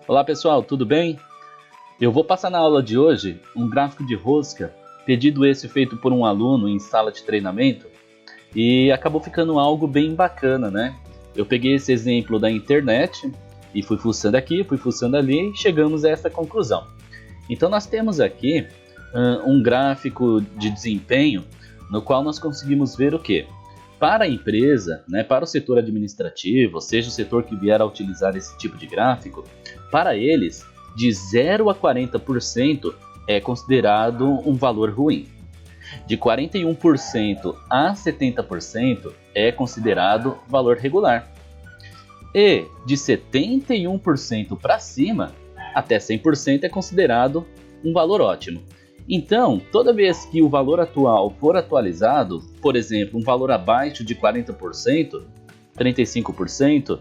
Olá pessoal, tudo bem? Eu vou passar na aula de hoje um gráfico de rosca, pedido esse feito por um aluno em sala de treinamento e acabou ficando algo bem bacana, né? Eu peguei esse exemplo da internet e fui fuçando aqui, fui fuçando ali e chegamos a essa conclusão. Então nós temos aqui um gráfico de desempenho no qual nós conseguimos ver o quê? Para a empresa, né, para o setor administrativo, seja o setor que vier a utilizar esse tipo de gráfico, para eles, de 0 a 40% é considerado um valor ruim. De 41% a 70% é considerado valor regular. E de 71% para cima, até 100% é considerado um valor ótimo. Então, toda vez que o valor atual for atualizado, por exemplo, um valor abaixo de 40%, 35%,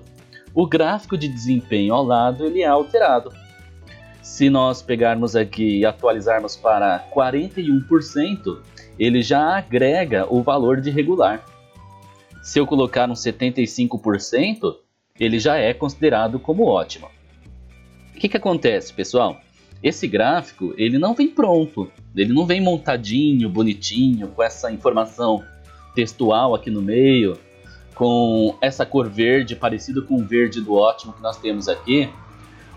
o gráfico de desempenho ao lado ele é alterado. Se nós pegarmos aqui e atualizarmos para 41%, ele já agrega o valor de regular. Se eu colocar um 75%, ele já é considerado como ótimo. O que acontece, pessoal? Esse gráfico ele não vem pronto, ele não vem montadinho, bonitinho, com essa informação textual aqui no meio, com essa cor verde parecido com o verde do ótimo que nós temos aqui.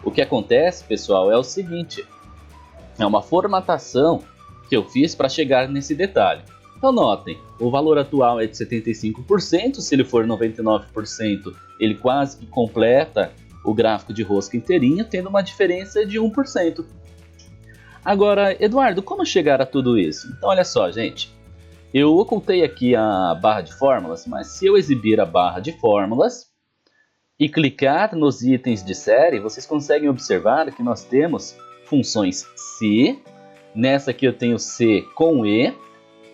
O que acontece, pessoal, é o seguinte, é uma formatação que eu fiz para chegar nesse detalhe. Então notem, o valor atual é de 75%, se ele for 99%, ele quase que completa o gráfico de rosca inteirinho, tendo uma diferença de 1%. Agora, Eduardo, como chegar a tudo isso? Então olha só, gente, eu ocultei aqui a barra de fórmulas, mas se eu exibir a barra de fórmulas e clicar nos itens de série, vocês conseguem observar que nós temos funções se, nessa aqui eu tenho C com E,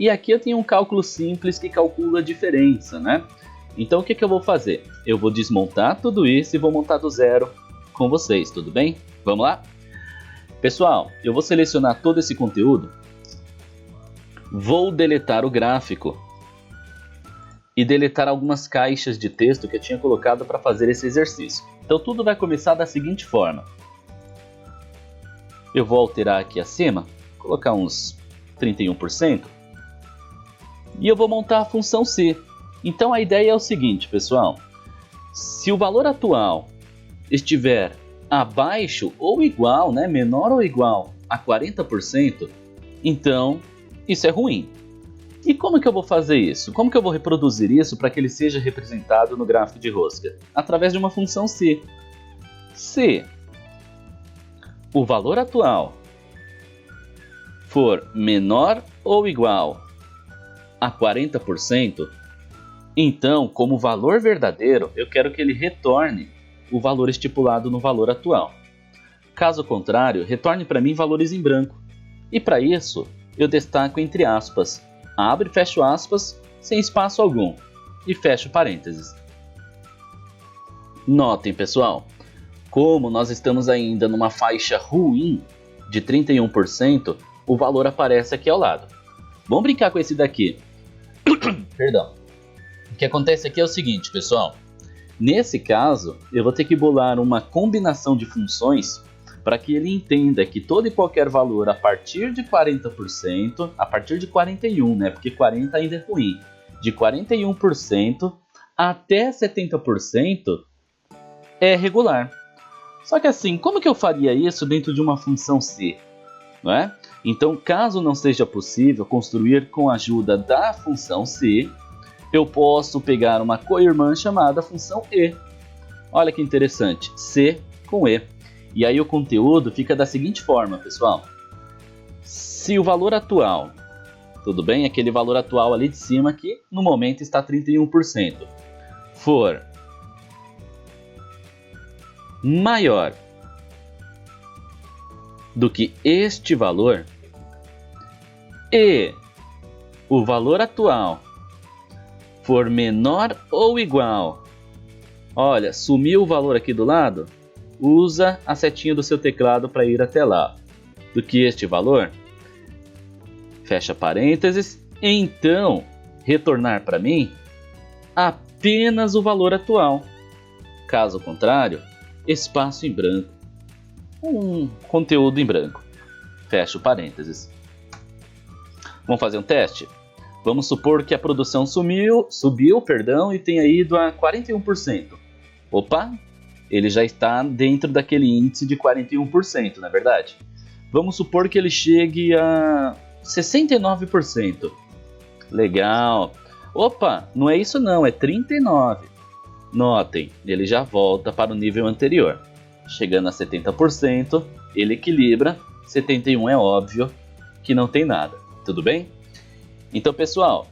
e aqui eu tenho um cálculo simples que calcula a diferença, né? Então o que eu vou fazer? Eu vou desmontar tudo isso e vou montar do zero com vocês, tudo bem? Vamos lá? Pessoal, eu vou selecionar todo esse conteúdo, vou deletar o gráfico e deletar algumas caixas de texto que eu tinha colocado para fazer esse exercício. Então tudo vai começar da seguinte forma. Eu vou alterar aqui acima, colocar uns 31%, e eu vou montar a função C. Então a ideia é o seguinte, pessoal, se o valor atual estiver abaixo ou igual, né, menor ou igual a 40%, então isso é ruim. E como que eu vou fazer isso? Como que eu vou reproduzir isso para que ele seja representado no gráfico de rosca? Através de uma função se. Se o valor atual for menor ou igual a 40%, então, como valor verdadeiro, eu quero que ele retorne o valor estipulado no valor atual. Caso contrário, retorne para mim valores em branco. E para isso, eu destaco entre aspas, abro e fecho aspas, sem espaço algum, e fecho parênteses. Notem, pessoal, como nós estamos ainda numa faixa ruim de 31%, o valor aparece aqui ao lado. Vamos brincar com esse daqui. Perdão. O que acontece aqui é o seguinte, pessoal. Nesse caso, eu vou ter que bolar uma combinação de funções para que ele entenda que todo e qualquer valor a partir de 40%, a partir de 41%, né? Porque 40% ainda é ruim, de 41% até 70% é regular. Só que assim, como que eu faria isso dentro de uma função C? Não é? Então, caso não seja possível construir com a ajuda da função C, eu posso pegar uma co-irmã chamada função E. Olha que interessante, C com E. E aí o conteúdo fica da seguinte forma, pessoal. Se o valor atual, tudo bem? Aquele valor atual ali de cima que no momento está 31%, for maior do que este valor e o valor atual for menor ou igual, olha, sumiu o valor aqui do lado, usa a setinha do seu teclado para ir até lá, do que este valor, fecha parênteses, então retornar para mim apenas o valor atual. Caso contrário, espaço em branco. um conteúdo em branco. Fecho parênteses. Vamos fazer um teste? Vamos supor que a produção subiu, e tenha ido a 41%. Opa, ele já está dentro daquele índice de 41%, não é verdade? Vamos supor que ele chegue a 69%. Legal. Opa, não é isso não, é 39%. Notem, ele já volta para o nível anterior. Chegando a 70%, ele equilibra. 71% é óbvio que não tem nada. Tudo bem? Então, pessoal,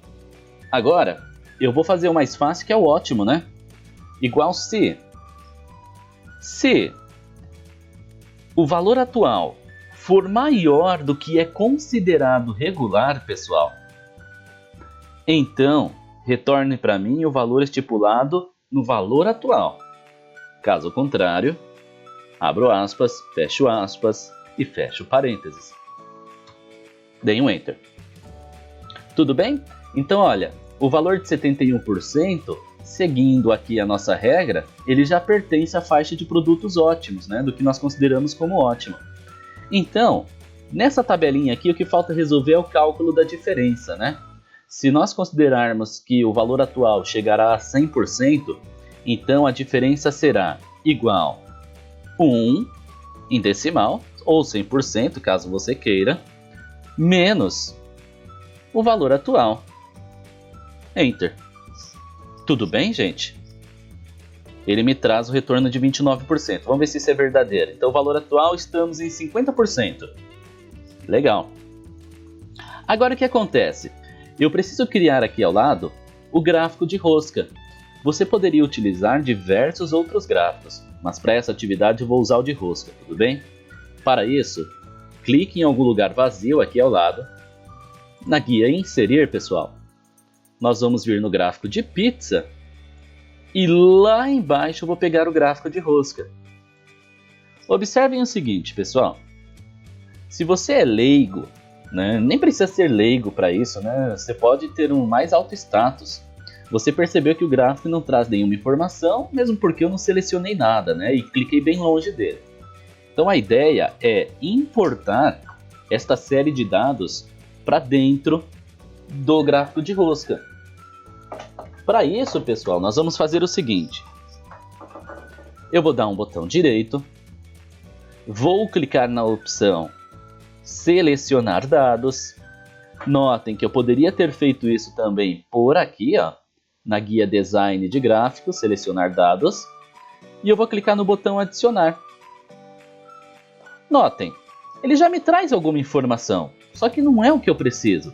agora eu vou fazer o mais fácil, que é o ótimo, né? Igual se o valor atual for maior do que é considerado regular, pessoal, então retorne para mim o valor estipulado no valor atual. Caso contrário, abro aspas, fecho aspas e fecho parênteses. Dei um Enter. Tudo bem? Então, olha, o valor de 71%, seguindo aqui a nossa regra, ele já pertence à faixa de produtos ótimos, né? Do que nós consideramos como ótimo. Então, nessa tabelinha aqui, o que falta resolver é o cálculo da diferença, né? Se nós considerarmos que o valor atual chegará a 100%, então a diferença será igual a 1 em decimal, ou 100%, caso você queira, menos o valor atual. Enter. Tudo bem, gente? Ele me traz o retorno de 29%. Vamos ver se isso é verdadeiro. Então, o valor atual, estamos em 50%. Legal. Agora, o que acontece? Eu preciso criar aqui ao lado o gráfico de rosca. Você poderia utilizar diversos outros gráficos, mas para essa atividade eu vou usar o de rosca, tudo bem? Para isso, clique em algum lugar vazio aqui ao lado. Na guia Inserir, pessoal, nós vamos vir no gráfico de pizza e lá embaixo eu vou pegar o gráfico de rosca. Observem o seguinte, pessoal. Se você é leigo, né, nem precisa ser leigo para isso, né, você pode ter um mais alto status. Você percebeu que o gráfico não traz nenhuma informação, mesmo porque eu não selecionei nada, né, e cliquei bem longe dele. Então a ideia é importar esta série de dados para dentro do gráfico de rosca. Para isso, pessoal, nós vamos fazer o seguinte. Eu vou dar um botão direito, vou clicar na opção Selecionar dados. Notem que eu poderia ter feito isso também por aqui, ó, na guia Design de gráficos, Selecionar dados, e eu vou clicar no botão Adicionar. Notem, ele já me traz alguma informação, só que não é o que eu preciso.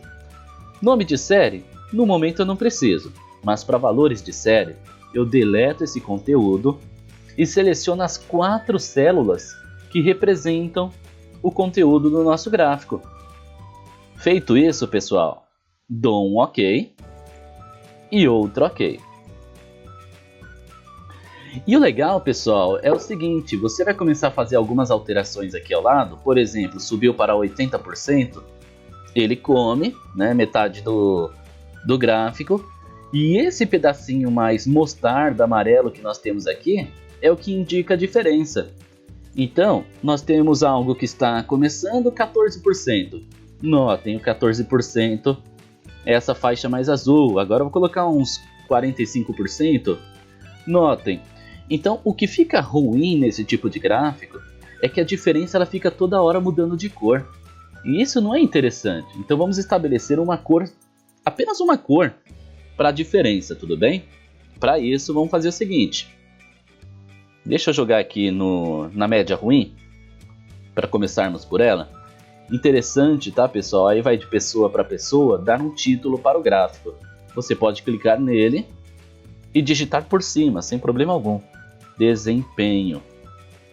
Nome de série, no momento eu não preciso, mas para valores de série, eu deleto esse conteúdo e seleciono as 4 células que representam o conteúdo do nosso gráfico. Feito isso, pessoal, dou um OK e outro OK. E o legal, pessoal, é o seguinte, você vai começar a fazer algumas alterações aqui ao lado, por exemplo, subiu para 80%, ele come, né, metade do gráfico, e esse pedacinho mais mostarda, amarelo que nós temos aqui, é o que indica a diferença. Então, nós temos algo que está começando 14%. Notem, o 14% é essa faixa mais azul. Agora eu vou colocar uns 45%. Notem. Então, o que fica ruim nesse tipo de gráfico é que a diferença ela fica toda hora mudando de cor. E isso não é interessante. Então, vamos estabelecer uma cor, apenas uma cor, para a diferença, tudo bem? Para isso, vamos fazer o seguinte. Deixa eu jogar aqui na média ruim, para começarmos por ela. Interessante, tá, pessoal? Aí vai de pessoa para pessoa dar um título para o gráfico. Você pode clicar nele e digitar por cima, sem problema algum. Desempenho.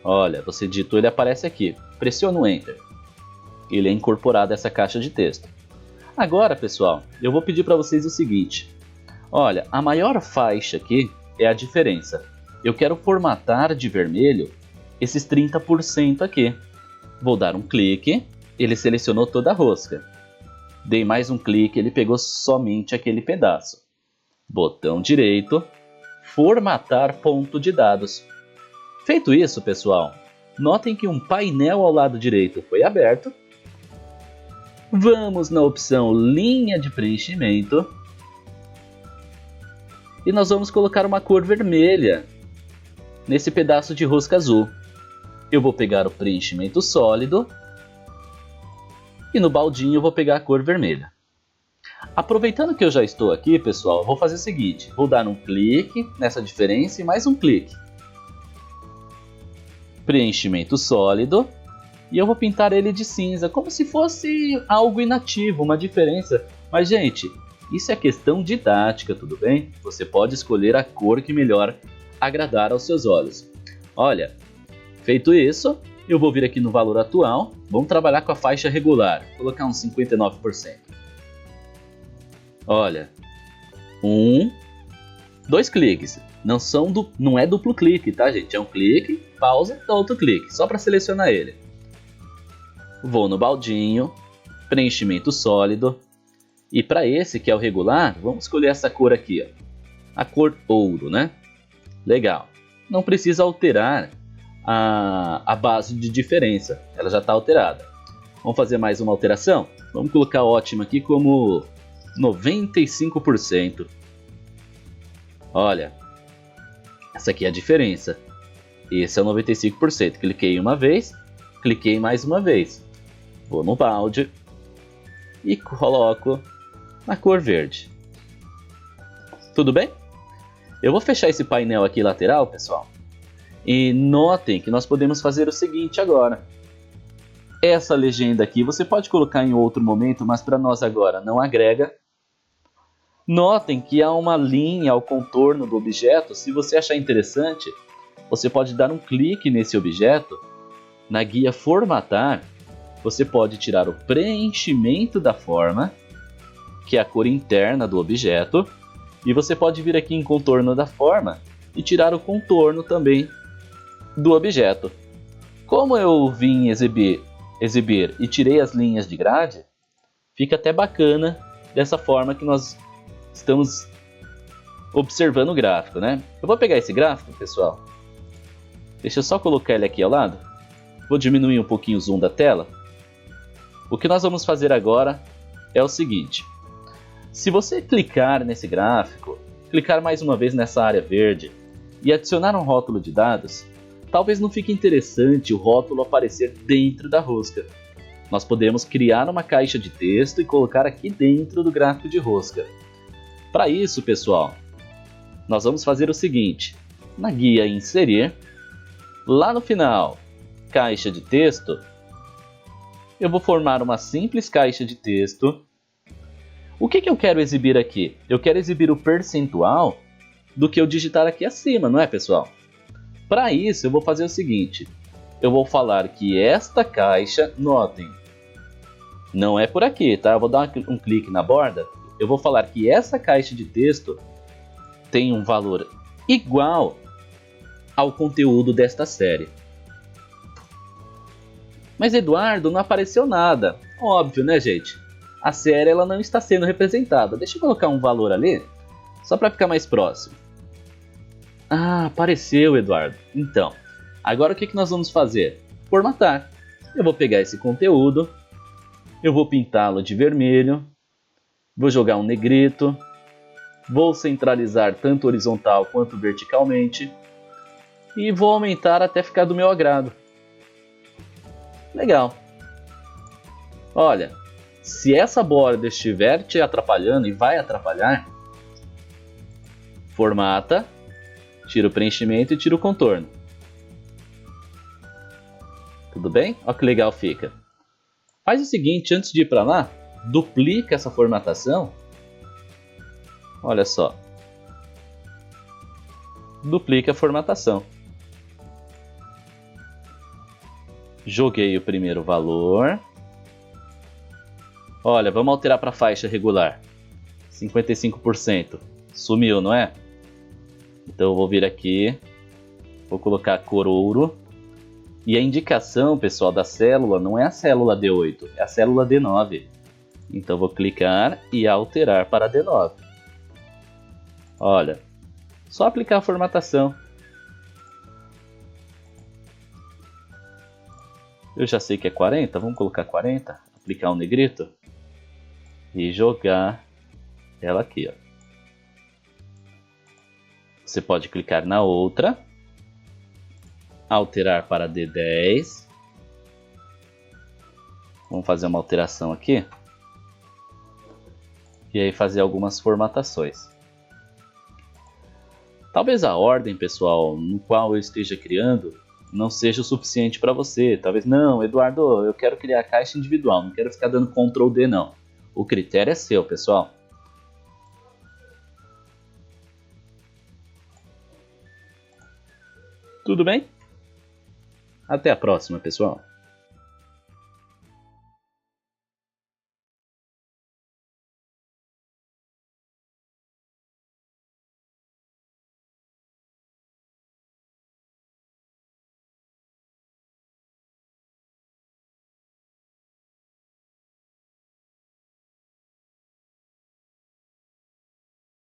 Olha, você digitou, ele aparece aqui. Pressiona o Enter. Ele é incorporado a essa caixa de texto. Agora, pessoal, eu vou pedir para vocês o seguinte. Olha, a maior faixa aqui é a diferença. Eu quero formatar de vermelho esses 30% aqui. Vou dar um clique, ele selecionou toda a rosca. Dei mais um clique, ele pegou somente aquele pedaço. Botão direito, formatar ponto de dados. Feito isso, pessoal, notem que um painel ao lado direito foi aberto. Vamos na opção linha de preenchimento. E nós vamos colocar uma cor vermelha nesse pedaço de rosca azul. Eu vou pegar o preenchimento sólido e no baldinho eu vou pegar a cor vermelha. Aproveitando que eu já estou aqui, pessoal, eu vou fazer o seguinte. Vou dar um clique nessa diferença e mais um clique. Preenchimento sólido. E eu vou pintar ele de cinza, como se fosse algo inativo, uma diferença. Mas, gente, isso é questão didática, tudo bem? Você pode escolher a cor que melhor agradar aos seus olhos. Olha, feito isso, eu vou vir aqui no valor atual. Vamos trabalhar com a faixa regular, vou colocar uns 59%. Olha, 2 cliques. Não é duplo clique, tá, gente? É um clique, pausa, outro clique, só para selecionar ele. Vou no baldinho, preenchimento sólido. E para esse, que é o regular, vamos escolher essa cor aqui, ó. A cor ouro, né? Legal. Não precisa alterar a base de diferença, ela já está alterada. Vamos fazer mais uma alteração? Vamos colocar ótimo aqui como 95%. Olha, essa aqui é a diferença. Esse é o 95%. Cliquei uma vez, cliquei mais uma vez. Vou no balde e coloco na cor verde. Tudo bem? Eu vou fechar esse painel aqui lateral, pessoal. E notem que nós podemos fazer o seguinte agora. Essa legenda aqui você pode colocar em outro momento, mas para nós agora não agrega. Notem que há uma linha ao contorno do objeto. Se você achar interessante, você pode dar um clique nesse objeto. Na guia formatar, você pode tirar o preenchimento da forma, que é a cor interna do objeto, e você pode vir aqui em contorno da forma e tirar o contorno também do objeto. Como eu vim exibir e tirei as linhas de grade, fica até bacana dessa forma que nós estamos observando o gráfico, né? Eu vou pegar esse gráfico, pessoal. Deixa eu só colocar ele aqui ao lado. Vou diminuir um pouquinho o zoom da tela. O que nós vamos fazer agora é o seguinte. Se você clicar nesse gráfico, clicar mais uma vez nessa área verde e adicionar um rótulo de dados, talvez não fique interessante o rótulo aparecer dentro da rosca. Nós podemos criar uma caixa de texto e colocar aqui dentro do gráfico de rosca. Para isso, pessoal, nós vamos fazer o seguinte. Na guia Inserir, lá no final, Caixa de Texto, eu vou formar uma simples caixa de texto. O que eu quero exibir aqui? Eu quero exibir o percentual do que eu digitar aqui acima, não é, pessoal? Para isso, eu vou fazer o seguinte. Eu vou falar que esta caixa, notem, não é por aqui, tá? Eu vou dar um clique na borda. Eu vou falar que essa caixa de texto tem um valor igual ao conteúdo desta série. Mas, Eduardo, não apareceu nada. Óbvio, né, gente? A série ela não está sendo representada. Deixa eu colocar um valor ali, só para ficar mais próximo. Ah, apareceu, Eduardo. Então, agora o que nós vamos fazer? Formatar. Eu vou pegar esse conteúdo, eu vou pintá-lo de vermelho, vou jogar um negrito, vou centralizar tanto horizontal quanto verticalmente e vou aumentar até ficar do meu agrado. Legal. Olha, se essa borda estiver te atrapalhando e vai atrapalhar, formata, tira o preenchimento e tira o contorno. Tudo bem? Olha que legal fica. Faz o seguinte, antes de ir para lá, duplica essa formatação. Olha só. Duplica a formatação. Joguei o primeiro valor. Olha, vamos alterar para a faixa regular. 55%. Sumiu, não é? Então eu vou vir aqui. Vou colocar a cor ouro. E a indicação, pessoal, da célula não é a célula D8, é a célula D9. Então eu vou clicar e alterar para D9. Olha, só aplicar a formatação. Eu já sei que é 40, vamos colocar 40, aplicar um negrito e jogar ela aqui, ó. Você pode clicar na outra, alterar para D10. Vamos fazer uma alteração aqui. E aí fazer algumas formatações. Talvez a ordem, pessoal, no qual eu esteja criando não seja o suficiente para você. Talvez, não, Eduardo, eu quero criar a caixa individual, não quero ficar dando Ctrl D não. O critério é seu, pessoal. Tudo bem? Até a próxima, pessoal.